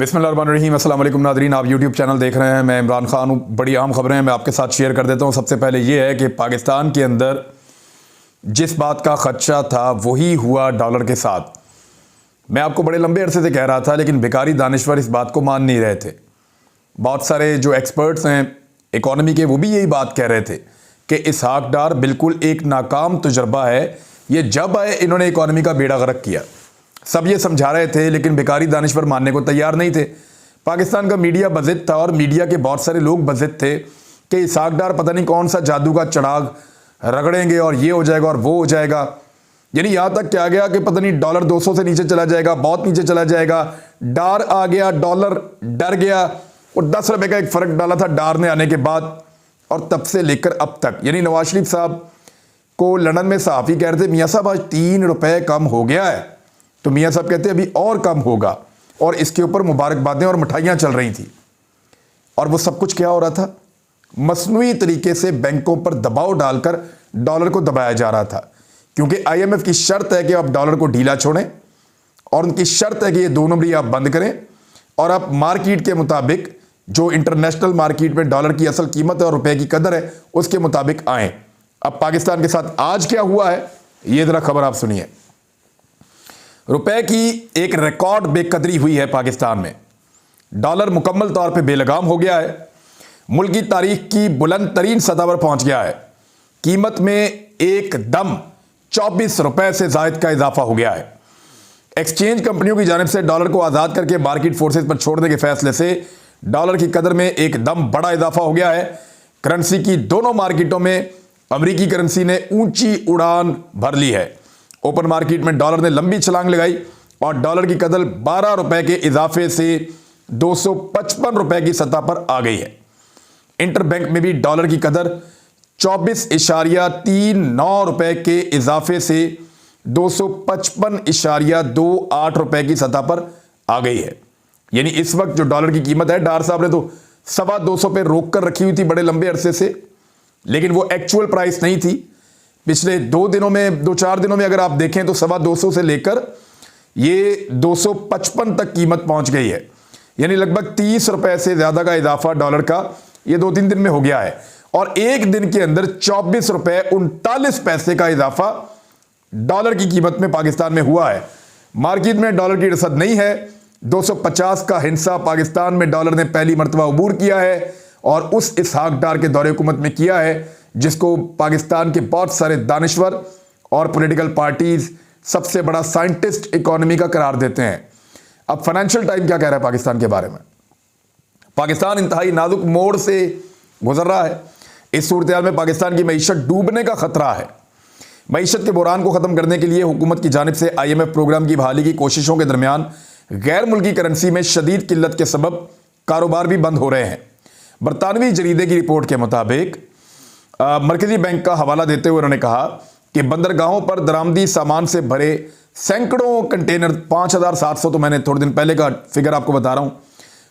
बिस्मिल्लाहिर्रहमानिर्रहीम। अस्सलाम वालेकुम नादरीन, आप यूट्यूब चैनल देख रहे हैं। मैं इमरान खान हूँ। बड़ी अहम खबरें हैं, मैं आपके साथ शेयर कर देता हूँ। सबसे पहले ये है कि पाकिस्तान के अंदर जिस बात का खदशा था वही हुआ डॉलर के साथ। मैं आपको बड़े लंबे अरसे से कह रहा था, लेकिन भिखारी दानिश्वर इस बात को मान नहीं रहे थे। बहुत सारे जो एक्सपर्ट्स हैं इकॉनमी के, वो भी यही बात कह रहे थे कि इसहाक डार बिल्कुल एक नाकाम तजुर्बा है। ये जब आए इन्होंने इकॉनमी का बेड़ा गर्क किया। सब ये समझा रहे थे, लेकिन भिखारी दानिश्वर मानने को तैयार नहीं थे। पाकिस्तान का मीडिया बज़िद था और मीडिया के बहुत सारे लोग बज़िद थे कि इसहाक डार पता नहीं कौन सा जादू का चढ़ाग रगड़ेंगे और ये हो जाएगा और वो हो जाएगा। यानी यहाँ तक क्या गया कि पता नहीं डॉलर 200 से नीचे चला जाएगा, बहुत नीचे चला जाएगा। डार आ गया, डॉलर डर गया और 10 रुपए का एक फ़र्क डाला था डार ने आने के बाद, और तब से लेकर अब तक। यानी नवाज शरीफ साहब को लंदन में सहाफ़ी कह रहे थे, मियाँ साहब आज 3 रुपए कम हो गया है। तो मियाँ साहब कहते हैं अभी और कम होगा, और इसके ऊपर मुबारकबादें और मिठाइयाँ चल रही थी। और वो सब कुछ क्या हो रहा था? मसनूई तरीके से बैंकों पर दबाव डालकर डॉलर को दबाया जा रहा था, क्योंकि IMF की शर्त है कि आप डॉलर को ढीला छोड़ें, और उनकी शर्त है कि ये 2 नंबरी आप बंद करें और आप मार्केट के मुताबिक, जो इंटरनेशनल मार्केट में डॉलर की असल कीमत है और रुपए की कदर है, उसके मुताबिक आए। अब पाकिस्तान के साथ आज क्या हुआ है, ये जरा खबर आप सुनिए। रुपए की एक रिकॉर्ड बेकदरी हुई है पाकिस्तान में। डॉलर मुकम्मल तौर पे बेलगाम हो गया है, मुल्क की तारीख की बुलंद तरीन सतह पर पहुंच गया है। कीमत में एकदम 24 रुपए से जायद का इजाफा हो गया है। एक्सचेंज कंपनियों की जानिब से डॉलर को आज़ाद करके मार्केट फोर्सेस पर छोड़ने के फैसले से डॉलर की कदर में एकदम बड़ा इजाफा हो गया है। करेंसी की दोनों मार्केटों में अमरीकी करेंसी ने ऊंची उड़ान भर ली है। ओपन मार्केट में डॉलर ने लंबी छलांग लगाई और डॉलर की कदर 12 रुपए के इजाफे से 255 रुपए की सतह पर आ गई है। इंटरबैंक में भी डॉलर की कदर 24.39 रुपए के इजाफे से 255.28 रुपए की सतह पर आ गई है। यानी इस वक्त जो डॉलर की कीमत है, डार साहब ने तो 225 पे रोक कर रखी हुई थी बड़े लंबे अरसे से, लेकिन वो एक्चुअल प्राइस नहीं थी। पिछले 2-4 दिनों में अगर आप देखें तो 225 से लेकर ये 255 तक कीमत पहुंच गई है। यानी लगभग 30 रुपए से ज्यादा का इजाफा डॉलर का ये 2-3 दिन में हो गया है। और एक दिन के अंदर 24 रुपए 39 पैसे का इजाफा डॉलर की कीमत में पाकिस्तान में हुआ है। मार्केट में डॉलर की रसद नहीं है। 250 का हिस्सा पाकिस्तान में डॉलर ने पहली मरतबा अबूर किया है, और उस इसहाक डार के दौरे हुकूमत में किया है, जिसको पाकिस्तान के बहुत सारे दानिश्वर और पॉलिटिकल पार्टीज सबसे बड़ा साइंटिस्ट इकोनॉमी का करार देते हैं। अब फाइनेंशियल टाइम क्या कह रहा है पाकिस्तान के बारे में? पाकिस्तान इंतहाई नाजुक मोड़ से गुजर रहा है। इस सूरत में पाकिस्तान की मईशत डूबने का खतरा है। मईशत के बुरान को ख़त्म करने के लिए हुकूमत की जानिब से IMF प्रोग्राम की बहाली की कोशिशों के दरमियान गैर मुल्की करेंसी में शदीद किल्लत के सबब कारोबार भी बंद हो रहे हैं। बरतानवी जरीदे की रिपोर्ट के मुताबिक मरकजी बैंक का हवाला देते हुए उन्होंने कहा कि बंदरगाहों पर दरामदी सामान से भरे सैकड़ों कंटेनर, 5700 तो मैंने थोड़े दिन पहले का फिगर आपको बता रहा हूं,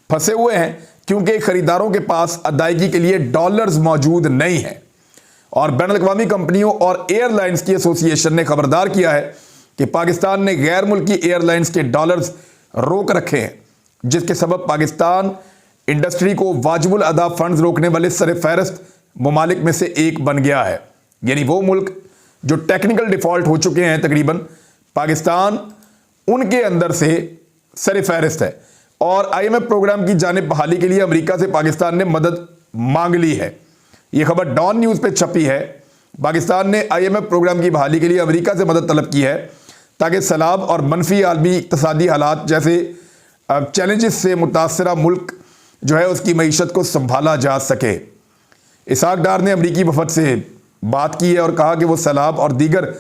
फंसे हुए हैं, क्योंकि खरीदारों के पास अदायगी के लिए डॉलर्स मौजूद नहीं है। और बैनुल-अक़वामी कंपनियों और एयरलाइंस की एसोसिएशन ने खबरदार किया है कि पाकिस्तान ने गैर मुल्की एयरलाइंस के डॉलर्स रोक रखे हैं, जिसके सबब पाकिस्तान इंडस्ट्री को वाजिबुल अदा फंड्स रोकने वाले सर-ए-फ़हरिस्त ममालिक में से एक बन गया है। यानी वो मुल्क जो टेक्निकल डिफॉल्ट हो चुके हैं तकरीबन, पाकिस्तान उनके अंदर से सर-ए-फ़हरिस्त है। और IMF प्रोग्राम की जानिब बहाली के लिए अमेरिका से पाकिस्तान ने मदद मांग ली है। यह खबर डॉन न्यूज़ पे छपी है। पाकिस्तान ने IMF प्रोग्राम की बहाली के लिए अमेरिका से मदद तलब की है, ताकि सैलाब और मनफी आलमी इक़्तिसादी हालात जैसे चैलेंजेस से मुतासरा मुल्क जो है उसकी मईशत को संभाला जा सके। इसहाक डार ने अमरीकी वफद से बात की है और कहा कि वो सैलाब और दीगर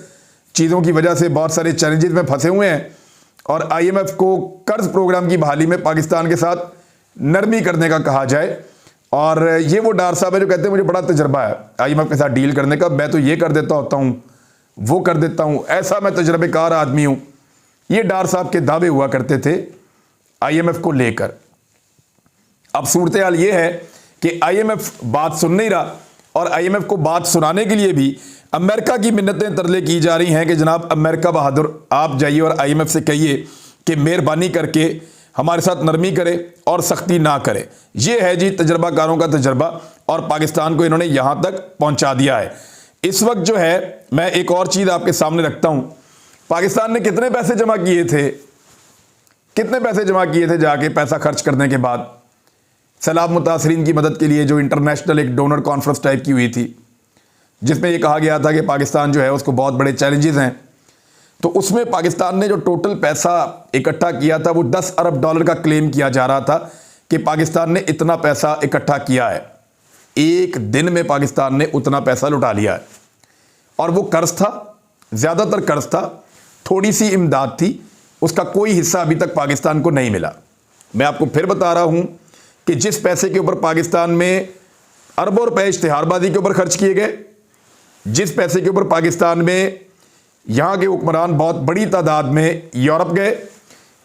चीज़ों की वजह से बहुत सारे चैलेंजेस में फंसे हुए हैं, और IMF को कर्ज प्रोग्राम की बहाली में पाकिस्तान के साथ नरमी करने का कहा जाए। और ये वो डार साहब है जो कहते हैं मुझे बड़ा तजर्बा है IMF के साथ डील करने का, मैं तो ये कर देता होता हूँ, वो कर देता हूँ, ऐसा मैं तजर्बेकार आदमी हूँ। ये डार साहब के दावे हुआ करते थे IMF को लेकर। अब सूरत हाल ये है कि IMF बात सुन नहीं रहा, और IMF को बात सुनाने के लिए भी अमेरिका की मिन्नतें तरले की जा रही हैं कि जनाब अमेरिका बहादुर, आप जाइए और IMF से कहिए कि मेहरबानी करके हमारे साथ नरमी करे और सख्ती ना करे। ये है जी तजर्बाकारों का तजर्बा, और पाकिस्तान को इन्होंने यहां तक पहुंचा दिया है। इस वक्त जो है मैं एक और चीज आपके सामने रखता हूं, पाकिस्तान ने कितने पैसे जमा किए थे, कितने पैसे जमा किए थे जाके पैसा खर्च करने के बाद सैलाब मुतासरीन की मदद के लिए, जो इंटरनेशनल एक डोनर कॉन्फ्रेंस टाइप की हुई थी, जिसमें यह कहा गया था कि पाकिस्तान जो है उसको बहुत बड़े चैलेंजेस हैं। तो उसमें पाकिस्तान ने जो टोटल पैसा इकट्ठा किया था वो 10 अरब डॉलर का क्लेम किया जा रहा था कि पाकिस्तान ने इतना पैसा इकट्ठा किया है। एक दिन में पाकिस्तान ने उतना पैसा लुटा लिया है, और वो कर्ज था, ज़्यादातर कर्ज था, थोड़ी सी इमदाद थी, उसका कोई हिस्सा अभी तक पाकिस्तान को नहीं मिला। मैं आपको फिर बता रहा हूं कि जिस पैसे के ऊपर पाकिस्तान में अरबों रुपए इश्तिहारबाजी के ऊपर खर्च किए गए, जिस पैसे के ऊपर पाकिस्तान में यहाँ के हुक्मरान बहुत बड़ी तादाद में यूरोप गए,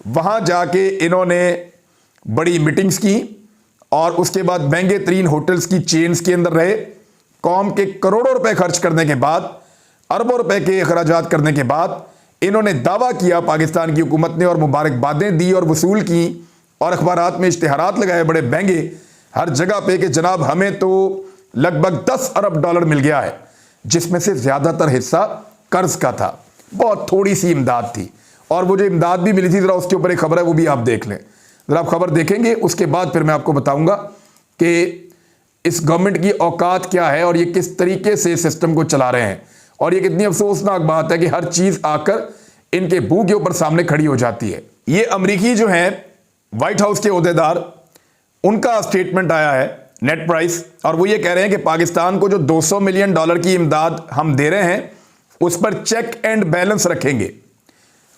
वहाँ जाके इन्होंने बड़ी मीटिंग्स की और उसके बाद महंगे तरीन होटल्स की चेन्स के अंदर रहे, कौम के करोड़ों रुपए खर्च करने के बाद, अरबों रुपए के अखराजात करने के बाद इन्होंने दावा किया पाकिस्तान की हुकूमत ने, और मुबारकबादें दी और वसूल की और अखबारात में इश्तिहारात लगाए बड़े महंगे हर जगह पे कि जनाब हमें तो लगभग 10 अरब डॉलर मिल गया है, जिसमें से ज़्यादातर हिस्सा कर्ज का था, बहुत थोड़ी सी इमदाद थी। और वो जो इमदाद भी मिली थी, ज़रा उसके ऊपर एक खबर है, वो भी आप देख लें। ज़रा आप खबर देखेंगे, उसके बाद फिर मैं आपको बताऊंगा कि इस गवर्नमेंट की औकात क्या है और ये किस तरीके से सिस्टम को चला रहे हैं। और ये कितनी अफसोसनाक बात है कि हर चीज़ आकर इनके मुंह के ऊपर सामने खड़ी हो जाती है। ये अमरीकी जो हैं व्हाइट हाउस के ओहदेदार, उनका स्टेटमेंट आया है नेट प्राइस, और वो ये कह रहे हैं कि पाकिस्तान को जो 200 मिलियन डॉलर की इमदाद हम दे रहे हैं उस पर चेक एंड बैलेंस रखेंगे।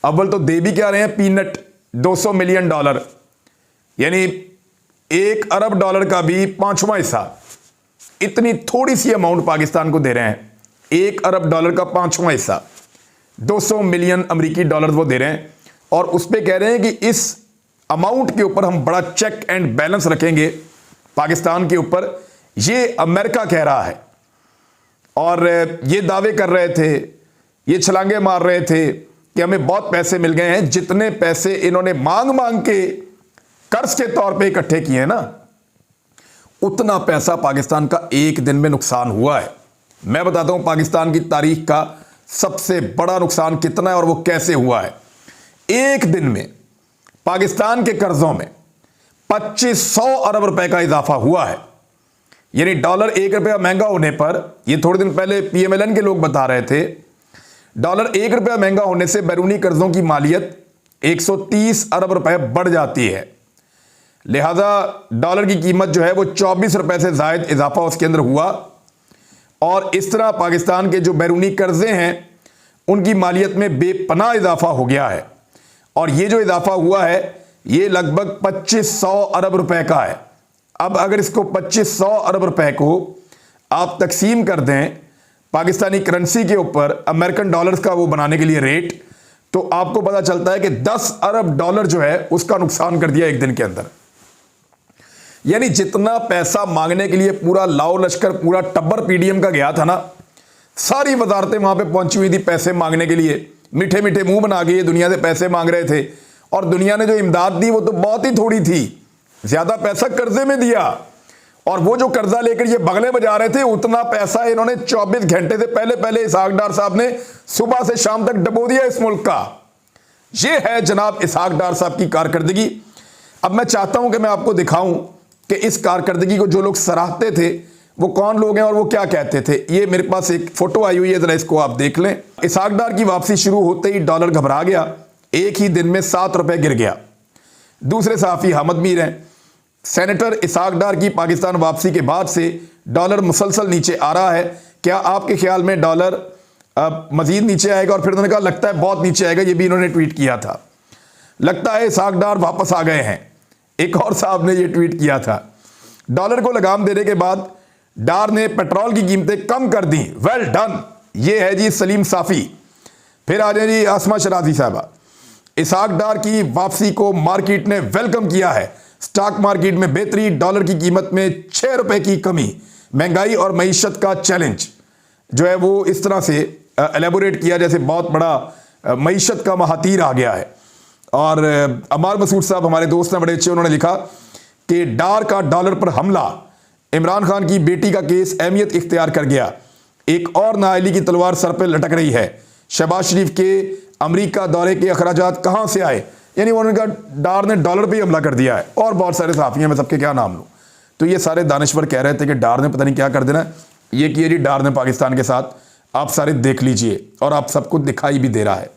अव्वल तो दे भी क्या रहे हैं, पीनट 200 मिलियन डॉलर, यानी 1 अरब डॉलर का भी 5वां हिस्सा, इतनी थोड़ी सी अमाउंट पाकिस्तान को दे रहे हैं। 1 अरब डॉलर का 5वां हिस्सा 200 मिलियन अमेरिकी डॉलर वो दे रहे हैं, और उस पर कह रहे हैं कि इस अमाउंट के ऊपर हम बड़ा चेक एंड बैलेंस रखेंगे पाकिस्तान के ऊपर। ये अमेरिका कह रहा है, और ये दावे कर रहे थे, ये छलांगे मार रहे थे कि हमें बहुत पैसे मिल गए हैं। जितने पैसे इन्होंने मांग मांग के कर्ज के तौर पे इकट्ठे किए हैं ना, उतना पैसा पाकिस्तान का एक दिन में नुकसान हुआ है। मैं बताता हूं पाकिस्तान की तारीख का सबसे बड़ा नुकसान कितना है और वो कैसे हुआ है। एक दिन में पाकिस्तान के कर्जों में 2500 अरब रुपए का इजाफा हुआ है, यानी डॉलर 1 रुपया महंगा होने पर, ये थोड़े दिन पहले PMLN के लोग बता रहे थे, डॉलर 1 रुपया महंगा होने से बैरूनी कर्जों की मालियत 130 अरब रुपए बढ़ जाती है। लिहाजा डॉलर की कीमत जो है वो 24 रुपए से जायद इजाफा उसके अंदर हुआ, और इस तरह पाकिस्तान के जो बैरूनी कर्जे हैं उनकी मालियत में बेपनाह इजाफा हो गया है। और ये जो इजाफा हुआ है ये लगभग 2500 अरब रुपए का है। अब अगर इसको 2500 अरब रुपए को आप तकसीम कर दें पाकिस्तानी करेंसी के ऊपर, अमेरिकन डॉलर्स का वो बनाने के लिए रेट, तो आपको पता चलता है कि 10 अरब डॉलर जो है उसका नुकसान कर दिया एक दिन के अंदर। यानी जितना पैसा मांगने के लिए पूरा लाओ लश्कर, पूरा टब्बर PDM का गया था ना, सारी वजारतें वहां पे पहुंची हुई थी पैसे मांगने के लिए, मीठे मीठे मुंह बना के ये दुनिया से पैसे मांग रहे थे, और दुनिया ने जो इमदाद दी वो तो बहुत ही थोड़ी थी, ज्यादा पैसा कर्जे में दिया, और वो जो कर्जा लेकर ये बगले बजा रहे थे उतना पैसा इन्होंने 24 घंटे से पहले इसहाक डार साहब ने सुबह से शाम तक डबो दिया इस मुल्क का। ये है जनाब इसहाक डार साहब की कारकर्दगी। अब मैं चाहता हूं कि मैं आपको दिखाऊं कि इस कारकर्दगी को जो लोग सराहते थे वो कौन लोग हैं और वो क्या कहते थे। ये मेरे पास एक फोटो आई हुई है, जरा इसको आप देख लें। इसहाक डार की वापसी शुरू होते ही डॉलर घबरा गया, एक ही दिन में 7 रुपए गिर गया। दूसरे सहाफी हामिद मीर हैं। सेनेटर इसहाक डार की पाकिस्तान वापसी के बाद से डॉलर मुसलसल नीचे आ रहा है। क्या आपके ख्याल में डॉलर मजीद नीचे आएगा? और फिर उन्होंने कहा लगता है बहुत नीचे आएगा, ये भी इन्होंने ट्वीट किया था। लगता है इसहाक डार वापस आ गए हैं, एक और साहब ने ये ट्वीट किया था। डॉलर को लगाम देने के बाद डार ने पेट्रोल की कीमतें कम कर दी, वेल डन। ये है जी सलीम साफी। फिर आ जाए जी आसमा शराजी साहबा। इसहाक डार की वापसी को मार्केट ने वेलकम किया है। स्टॉक मार्केट में बेहतरी, डॉलर की कीमत में 6 रुपए की कमी, महंगाई और मईशत का चैलेंज जो है वो इस तरह से एलेबोरेट किया जैसे बहुत बड़ा मईशत का महातीर आ गया है। और अमार मसूद साहब हमारे दोस्त हैं बड़े अच्छे, उन्होंने लिखा कि डार का डॉलर पर हमला, इमरान खान की बेटी का केस अहमियत इख्तियार कर गया, एक और नाअहली की तलवार सर पर लटक रही है, शहबाज शरीफ के अमेरिका दौरे के अखराजात कहां से आए। यानी उन्होंने कहा डार ने डॉलर पे ही हमला कर दिया है। और बहुत सारे सहाफ़ी हैं, मैं सबके क्या नाम लूँ। तो ये सारे दानिश्वर कह रहे थे कि डार ने पता नहीं क्या कर देना। ये किए जी डार ने पाकिस्तान के साथ, आप सारे देख लीजिए, और आप सबको दिखाई भी दे रहा है।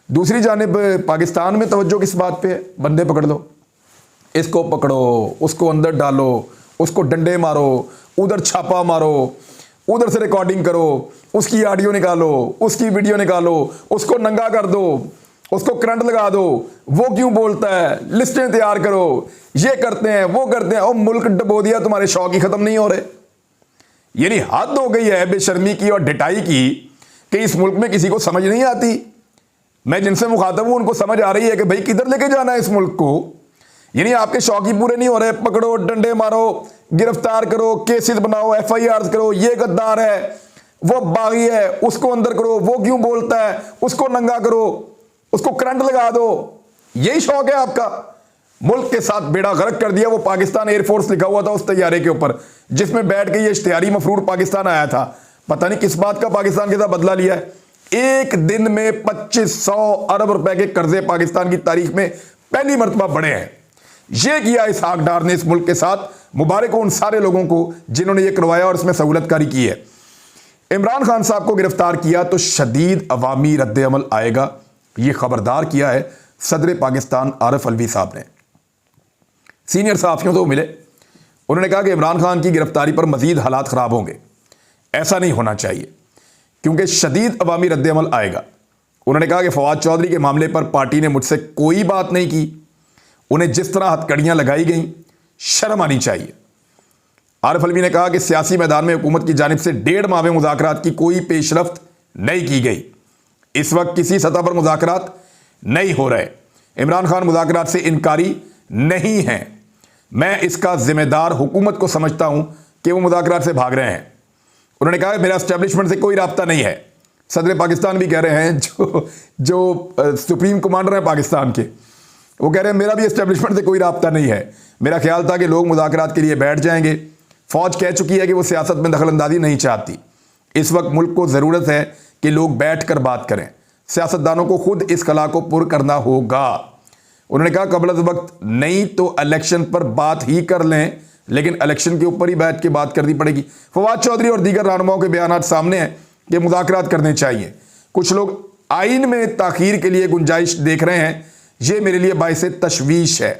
दूसरी जानिब पाकिस्तान में तवज्जो किस बात पे है, बंदे पकड़ लो, इसको पकड़ो, उसको अंदर डालो, उसको डंडे मारो, उधर छापा मारो, उधर से रिकॉर्डिंग करो, उसकी ऑडियो निकालो, उसकी वीडियो निकालो, उसको नंगा कर दो, उसको करंट लगा दो, वो क्यों बोलता है, लिस्टें तैयार करो, ये करते हैं वो करते हैं, और मुल्क डबो दिया, तुम्हारे शौक ही खत्म नहीं हो रहे। यानी हद हो गई है बेशर्मी की और ढिठाई की कि इस मुल्क में किसी को समझ नहीं आती। मैं जिनसे मुखातब हूं उनको समझ आ रही है कि भाई किधर लेके जाना है इस मुल्क को। यानी आपके शौक ही पूरे नहीं हो रहे, पकड़ो, डंडे मारो, गिरफ्तार करो, केसेस बनाओ, FIR करो, ये गद्दार है, वो बागी है, उसको अंदर करो, वो क्यों बोलता है, उसको नंगा करो, उसको करंट लगा दो। यही शौक है आपका। मुल्क के साथ बेड़ा गर्क कर दिया। वो पाकिस्तान एयरफोर्स लिखा हुआ था उस तैयारे के ऊपर, जिसमें बैठ के ये इश्तिहारी मफरूर पाकिस्तान आया था। पता नहीं किस बात का पाकिस्तान के साथ बदला लिया है। एक दिन में 2500 अरब रुपए के कर्जे पाकिस्तान की तारीख में पहली मर्तबा बढ़े हैं। यह किया इसहाक डार ने इस मुल्क के साथ। मुबारक हो उन सारे लोगों को जिन्होंने यह करवाया और इसमें सहूलतकारी की है। इमरान खान साहब को गिरफ्तार किया तो शदीद अवामी रद्द-ए-अमल आएगा, यह खबरदार किया है सदर पाकिस्तान आरिफ अलवी साहब ने। सीनियर सहाफियों तो मिले, उन्होंने कहा कि इमरान खान की गिरफ्तारी पर मजीद हालात खराब होंगे, ऐसा नहीं होना चाहिए क्योंकि शदीद अवामी रद्द-ए-अमल आएगा। उन्होंने कहा कि फवाद चौधरी के मामले पर पार्टी ने मुझसे कोई बात नहीं की, उन्हें जिस तरह हथकड़ियां लगाई गई शर्म आनी चाहिए। आरिफ अलवी ने कहा कि सियासी मैदान में हुकूमत की जानिब से 1.5 माह में मुज़ाकरात की कोई पेशरफ्त नहीं की गई। इस वक्त किसी सतह पर मुज़ाकरात नहीं हो रहे। इमरान खान मुज़ाकरात से इनकारी नहीं हैं। मैं इसका जिम्मेदार हुकूमत को समझता हूं कि वो मुज़ाकरात से भाग रहे हैं। उन्होंने कहा मेरा एस्टेब्लिशमेंट से कोई राब्ता नहीं है। सदर पाकिस्तान भी कह रहे हैं, जो सुप्रीम कमांडर हैं पाकिस्तान के, वो कह रहे हैं मेरा भी एस्टेब्लिशमेंट से कोई राब्ता नहीं है। मेरा ख्याल था कि लोग मुज़ाकरात के लिए बैठ जाएंगे। फौज कह चुकी है कि वो सियासत में दखलंदाजी नहीं चाहती। इस वक्त मुल्क को ज़रूरत है कि लोग बैठ कर बात करें। सियासतदानों को खुद इस खला को पुर करना होगा। उन्होंने कहा कबल वक्त नहीं तो इलेक्शन पर बात ही कर लें, लेकिन इलेक्शन के ऊपर ही बैठ के बात करनी पड़ेगी। फवाद चौधरी और दीगर रहनुमाओं के बयान सामने हैं कि मुज़ाकरात करने चाहिए। कुछ लोग आइन में ताखीर के लिए गुंजाइश देख रहे हैं, यह मेरे लिए बाइस तशवीश है,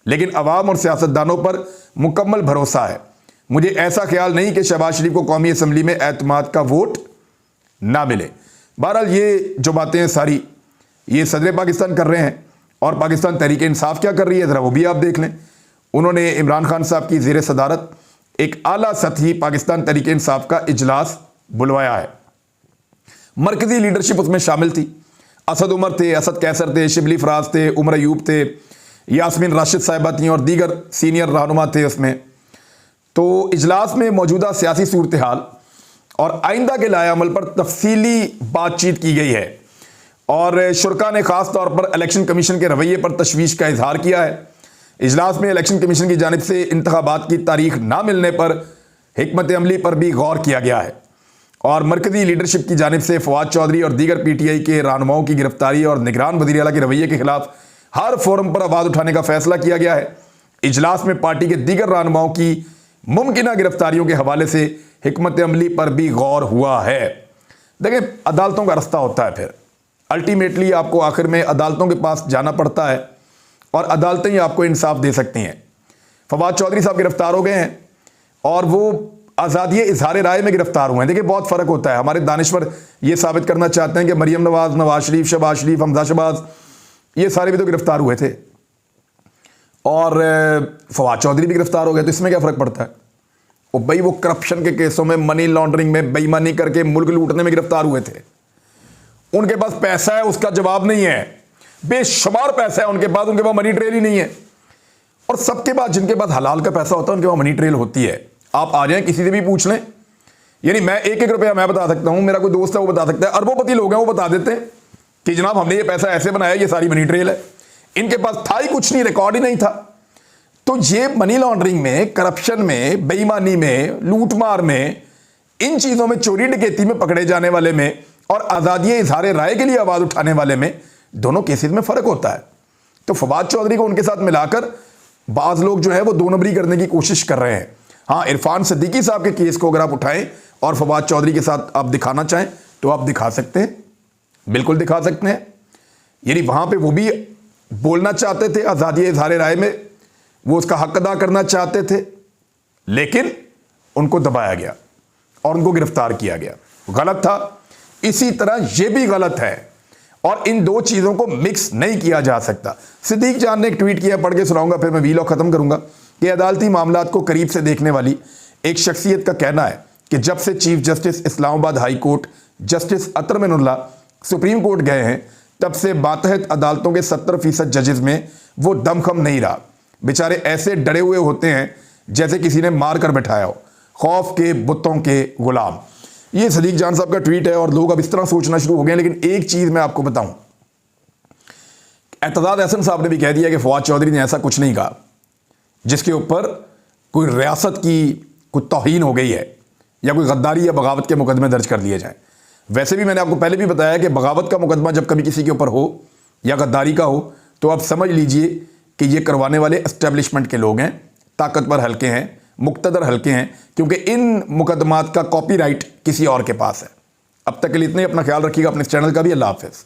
लेकिन अवाम और सियासतदानों पर मुकम्मल भरोसा है। मुझे ऐसा ख्याल नहीं कि शहबाज शरीफ को कौमी असम्बली में एतमाद का वोट ना मिले। बहरहाल ये जो बातें हैं सारी ये सदर पाकिस्तान कर रहे हैं, और पाकिस्तान तहरीक इंसाफ क्या कर रही है ज़रा वो भी आप देख लें। उन्होंने इमरान खान साहब की ज़ेर सदारत एक आला सतही पाकिस्तान तहरीक इंसाफ का इजलास बुलवाया है। मरकजी लीडरशिप उसमें शामिल थी। असद उमर थे, असद कैसर थे, शिबली फराज थे, उमर अयूब थे, यास्मीन राशिद साहिबा थी और दीगर सीनियर रहनुमा थे उसमें। तो इजलास में मौजूदा सियासी सूरत हाल और आइंदा के लाए अमल पर तफसीली बातचीत की गई है, और शुरका ने खास तौर पर इलेक्शन कमीशन के रवैये पर तशवीश का इजहार किया है। इजलास में इलेक्शन कमीशन की जानिब से इंतखाबात की तारीख ना मिलने पर हिकमत अमली पर भी गौर किया गया है, और मरकजी लीडरशिप की जानिब से फवाद चौधरी और दीगर PTI के रहनुमाओं की गिरफ्तारी और निगरान वज़ीर आला के रवैये के खिलाफ हर फोरम पर आवाज़ उठाने का फैसला किया गया है। इजलास में पार्टी के दीगर रहनुमाओं की मुमकिना गिरफ्तारियों के हवाले से हिकमत अमली पर भी गौर हुआ है। देखिए, अदालतों का रास्ता होता है, फिर अल्टीमेटली आपको आखिर में अदालतों के पास जाना पड़ता है और अदालतें ही आपको इंसाफ दे सकती हैं। फवाद चौधरी साहब गिरफ्तार हो गए हैं और वो आज़ादी इजहार राय में गिरफ्तार हुए हैं। देखिए, बहुत फ़र्क होता है। हमारे दानिश्वर ये साबित करना चाहते हैं कि मरीम नवाज, नवाज शरीफ, शहबाज शरीफ, हमजा शहबाज, ये सारे भी तो गिरफ्तार हुए थे, और फवाद चौधरी भी गिरफ्तार हो गए। तो इसमें क्या फ़र्क पड़ता है? वो भाई वो करप्शन के केसों में, मनी लॉन्ड्रिंग में, बेईमानी करके मुल्क लूटने में गिरफ्तार हुए थे। उनके पास पैसा है, उसका जवाब नहीं है। बेशुमार पैसा है उनके पास, उनके पास मनी ट्रेल ही नहीं है। और सबके पास, जिनके पास हलाल का पैसा होता है, उनके पास मनी ट्रेल होती है। आप आ जाएं, किसी से भी पूछ लें। यानी मैं 1-1 रुपया मैं बता सकता हूं, मेरा कोई दोस्त है वो बता सकता है, अरबोपति लोग हैं वो बता देते हैं कि जनाब हमने ये पैसा ऐसे बनाया, ये सारी मनी ट्रेल है। इनके पास था ही कुछ नहीं, रिकॉर्ड ही नहीं था। तो ये मनी लॉन्ड्रिंग में, करप्शन में, बेईमानी में, लूटमार में, इन चीजों में, चोरी डकैती में पकड़े जाने वाले में और आजादी इजहार राय के लिए आवाज उठाने वाले में, दोनों केसेस में फर्क होता है। तो फवाद चौधरी को उनके साथ मिलाकर बाज लोग जो है वो दो नंबरी करने की कोशिश कर रहे हैं। हाँ, इरफान सिद्दीकी साहब के केस को अगर आप उठाएं और फवाद चौधरी के साथ आप दिखाना चाहें तो आप दिखा सकते हैं, बिल्कुल दिखा सकते हैं। यानी वहां पे वो भी बोलना चाहते थे आजादी इजहार राय में, वो उसका हक अदा करना चाहते थे, लेकिन उनको दबाया गया और उनको गिरफ्तार किया गया। गलत था। इसी तरह यह भी गलत है और इन दो चीजों को मिक्स नहीं किया जा सकता। सिद्दीक जान ने एक ट्वीट किया, पढ़ के सुनाऊंगा, फिर मैं वीलॉग खत्म करूंगा। कि अदालती मामलात को करीब से देखने वाली एक शख्सियत का कहना है कि जब से chief justice Islamabad high court justice Athar Minallah supreme court गए हैं, तब से मातहत अदालतों के 70% जजेस में वो दमखम नहीं रहा। बेचारे ऐसे डरे हुए होते हैं जैसे किसी ने मार कर बैठाया हो, खौफ के बुतों के गुलाम। ये सदीक जान साहब का ट्वीट है और लोग अब इस तरह सोचना शुरू हो गए। लेकिन एक चीज मैं आपको बताऊं, एतजाज अहसन साहब ने भी कह दिया कि फवाद चौधरी ने ऐसा कुछ नहीं कहा जिसके ऊपर कोई रियासत की कोई तौहीन हो गई है या कोई गद्दारी या बगावत के मुकदमे दर्ज कर लिए जाएं। वैसे भी मैंने आपको पहले भी बताया कि बगावत का मुकदमा जब कभी किसी के ऊपर हो या गद्दारी का हो तो आप समझ लीजिए कि ये करवाने वाले एस्टेब्लिशमेंट के लोग हैं, ताकतवर हल्के हैं, मुक्तदर हल्के हैं, क्योंकि इन मुकदमात का कॉपीराइट किसी और के पास है। अब तक के लिए इतने, अपना ख्याल रखिएगा, अपने चैनल का भी। अल्लाह हाफिज़।